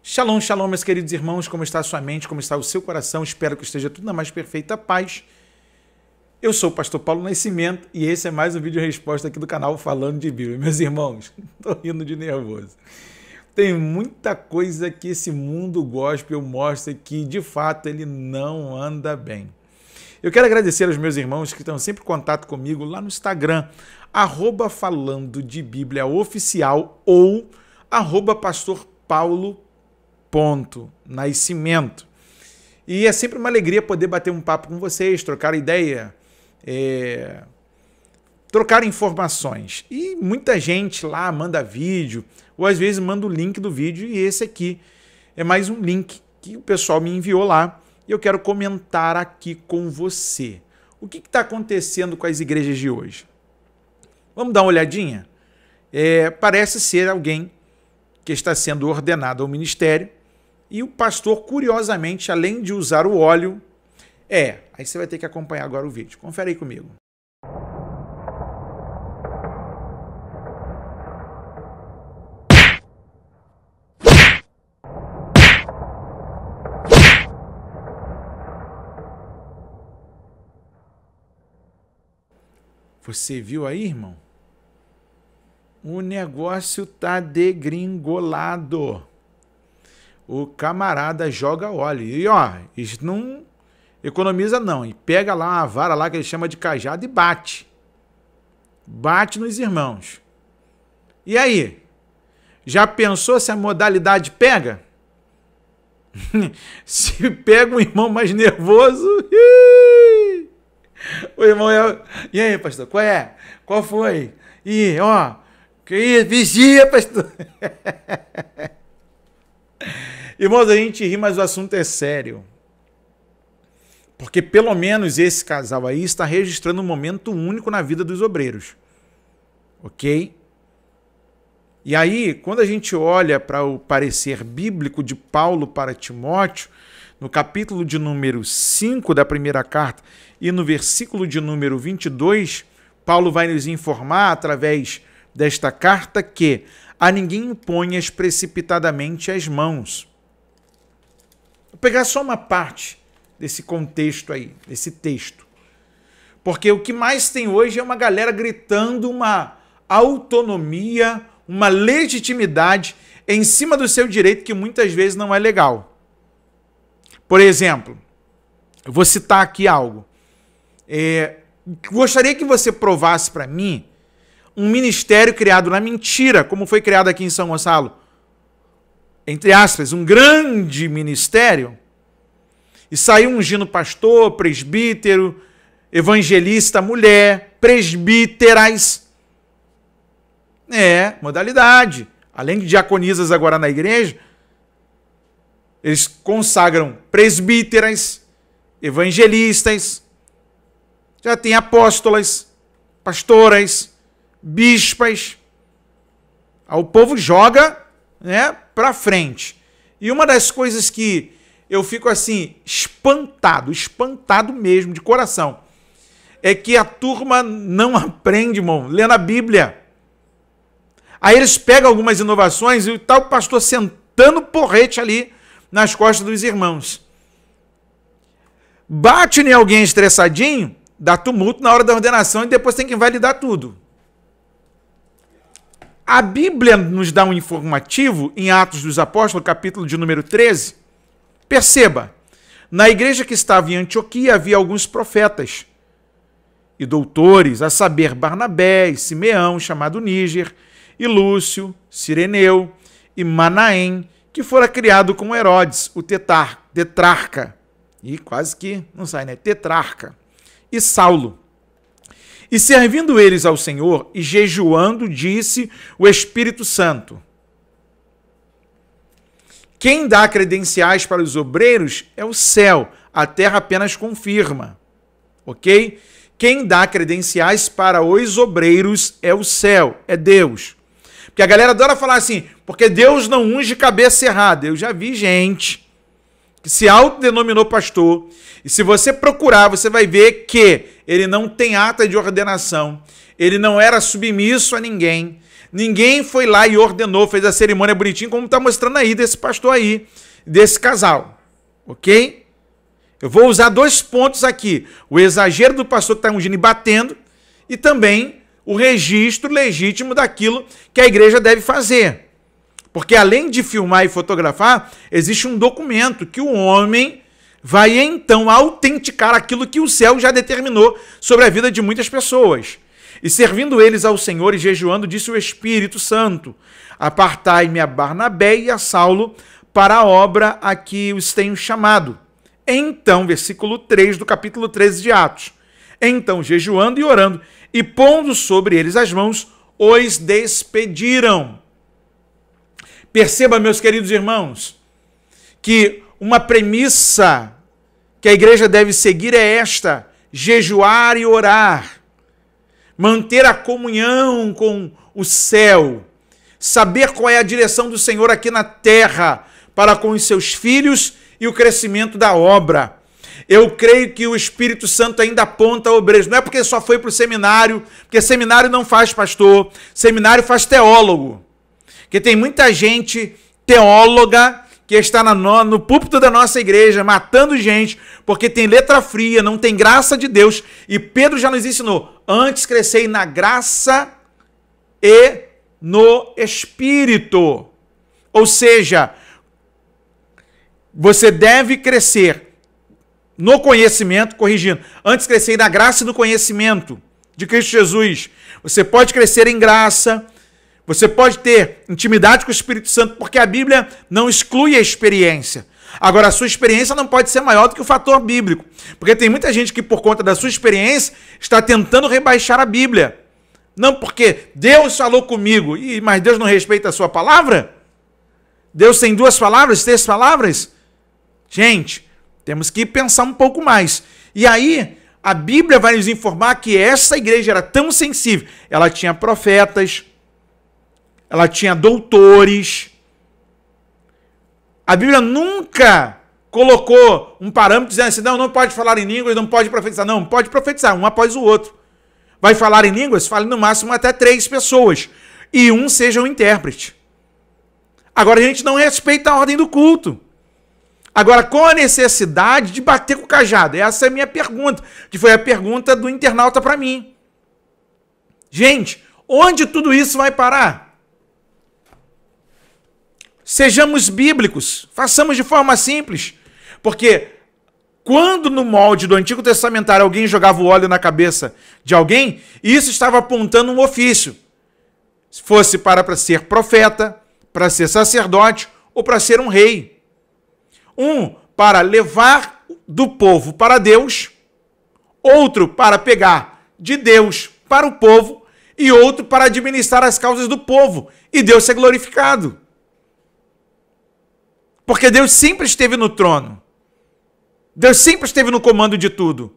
Shalom, shalom, meus queridos irmãos, como está a sua mente, como está o seu coração? Espero que esteja tudo na mais perfeita paz. Eu sou o pastor Paulo Nascimento e esse é mais um vídeo resposta aqui do canal Falando de Bíblia. Meus irmãos, estou rindo de nervoso. Tem muita coisa que esse mundo gospel mostra que, de fato, ele não anda bem. Eu quero agradecer aos meus irmãos que estão sempre em contato comigo lá no Instagram, @falando de Bíblia oficial ou @pastorpaulo.nascimento. E é sempre uma alegria poder bater um papo com vocês, trocar ideia, trocar informações. E muita gente lá manda vídeo, ou às vezes manda o link do vídeo, e esse aqui é mais um link que o pessoal me enviou lá, e eu quero comentar aqui com você. O que está acontecendo com as igrejas de hoje? Vamos dar uma olhadinha? Parece ser alguém que está sendo ordenado ao ministério, e o pastor, curiosamente, além de usar o óleo, aí você vai ter que acompanhar agora o vídeo. Confere aí comigo. Você viu aí, irmão? O negócio tá degringolado. O camarada joga óleo. E isso não economiza não. E pega lá uma vara lá que ele chama de cajado e bate. Bate nos irmãos. E aí? Já pensou se a modalidade pega? Se pega um irmão mais nervoso... O irmão E aí, pastor? Qual é? Qual foi? Que isso? Vigia, pastor. Irmãos, a gente ri, mas o assunto é sério. Porque pelo menos esse casal aí está registrando um momento único na vida dos obreiros. Ok? E aí, quando a gente olha para o parecer bíblico de Paulo para Timóteo, no capítulo de número 5 da primeira carta e no versículo de número 22, Paulo vai nos informar, através desta carta, que a ninguém imponhas precipitadamente as mãos. Vou pegar só uma parte desse contexto aí, desse texto. Porque o que mais tem hoje é uma galera gritando uma autonomia, uma legitimidade em cima do seu direito que muitas vezes não é legal. Por exemplo, eu vou citar aqui algo. Gostaria que você provasse para mim um ministério criado na mentira, como foi criado aqui em São Gonçalo. Entre aspas, um grande ministério. E saiu ungindo pastor, presbítero, evangelista, mulher, presbíteras. Modalidade. Além de diaconisas agora na igreja, eles consagram presbíteras, evangelistas, já tem apóstolas, pastoras, bispas. O povo joga, para frente. E uma das coisas que eu fico assim, espantado mesmo, de coração, é que a turma não aprende, irmão, lendo a Bíblia. Aí eles pegam algumas inovações e o tal pastor sentando porrete ali nas costas dos irmãos. Bate em alguém estressadinho, dá tumulto na hora da ordenação e depois tem que invalidar tudo. A Bíblia nos dá um informativo em Atos dos Apóstolos, capítulo de número 13. Perceba, na igreja que estava em Antioquia havia alguns profetas e doutores, a saber, Barnabé e Simeão, chamado Níger, e Lúcio, Cireneu e Manaém, que fora criado com Herodes, o tetrarca. E quase que não sai, tetrarca. E Saulo. E servindo eles ao Senhor e jejuando, disse o Espírito Santo: quem dá credenciais para os obreiros é o céu, a terra apenas confirma. Ok? Quem dá credenciais para os obreiros é o céu, é Deus. Porque a galera adora falar assim, porque Deus não unge cabeça errada. Eu já vi gente que se autodenominou pastor, e se você procurar, você vai ver que ele não tem ata de ordenação, ele não era submisso a ninguém, Ninguém foi lá e ordenou, fez a cerimônia bonitinho, como está mostrando aí desse pastor aí, desse casal. Ok? Eu vou usar 2 pontos aqui. O exagero do pastor que está ungindo e batendo e também o registro legítimo daquilo que a igreja deve fazer. Porque além de filmar e fotografar, existe um documento que o homem vai então autenticar aquilo que o céu já determinou sobre a vida de muitas pessoas. E servindo eles ao Senhor e jejuando, disse o Espírito Santo: apartai-me a Barnabé e a Saulo para a obra a que os tenho chamado. Então, versículo 3 do capítulo 13 de Atos. Então, jejuando e orando, e pondo sobre eles as mãos, os despediram. Perceba, meus queridos irmãos, que uma premissa que a igreja deve seguir é esta: jejuar e orar, manter a comunhão com o céu, saber qual é a direção do Senhor aqui na terra para com os seus filhos e o crescimento da obra. Eu creio que o Espírito Santo ainda aponta obreiros. Não é porque só foi para o seminário, porque seminário não faz pastor, seminário faz teólogo. Porque tem muita gente teóloga que está no púlpito da nossa igreja, matando gente, porque tem letra fria, não tem graça de Deus. E Pedro já nos ensinou: antes crescei na graça e no Espírito. Ou seja, você deve crescer no conhecimento, corrigindo, antes crescei na graça e no conhecimento de Cristo Jesus. Você pode crescer em graça, você pode ter intimidade com o Espírito Santo, porque a Bíblia não exclui a experiência. Agora, a sua experiência não pode ser maior do que o fator bíblico, porque tem muita gente que, por conta da sua experiência, está tentando rebaixar a Bíblia. Não porque Deus falou comigo, mas Deus não respeita a sua palavra? Deus tem 2 palavras, 3 palavras? Gente, temos que pensar um pouco mais. E aí, a Bíblia vai nos informar que essa igreja era tão sensível. Ela tinha profetas, ela tinha doutores. A Bíblia nunca colocou um parâmetro dizendo assim: não pode falar em línguas, não pode profetizar. Não, pode profetizar, um após o outro. Vai falar em línguas? Fale no máximo até 3 pessoas. E um seja o intérprete. Agora, a gente não respeita a ordem do culto. Agora, qual a necessidade de bater com o cajado? Essa é a minha pergunta, que foi a pergunta do internauta para mim. Gente, onde tudo isso vai parar? Sejamos bíblicos, façamos de forma simples, porque quando no molde do Antigo Testamentário alguém jogava o óleo na cabeça de alguém, isso estava apontando um ofício, se fosse para ser profeta, para ser sacerdote ou para ser um rei. Um para levar do povo para Deus, outro para pegar de Deus para o povo e outro para administrar as causas do povo e Deus ser glorificado. Porque Deus sempre esteve no trono. Deus sempre esteve no comando de tudo.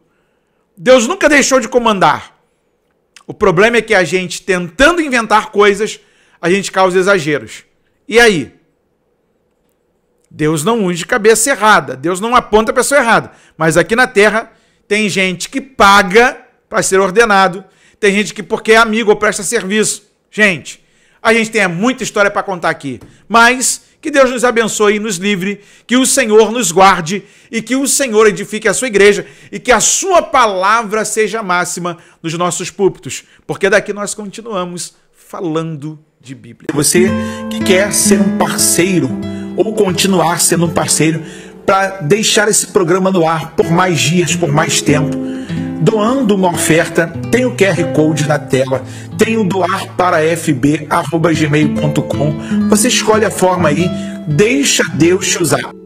Deus nunca deixou de comandar. O problema é que a gente, tentando inventar coisas, a gente causa exageros. E aí? Deus não unge cabeça errada, Deus não aponta a pessoa errada. Mas aqui na terra tem gente que paga para ser ordenado, tem gente que porque é amigo ou presta serviço. Gente, a gente tem muita história para contar aqui, mas que Deus nos abençoe e nos livre, que o Senhor nos guarde e que o Senhor edifique a sua igreja e que a sua palavra seja máxima nos nossos púlpitos, porque daqui nós continuamos falando de Bíblia. Você que quer ser um parceiro ou continuar sendo um parceiro para deixar esse programa no ar por mais dias, por mais tempo, doando uma oferta, tem o QR Code na tela, tem o doarparafb@gmail.com. Você escolhe a forma aí, deixa Deus te usar.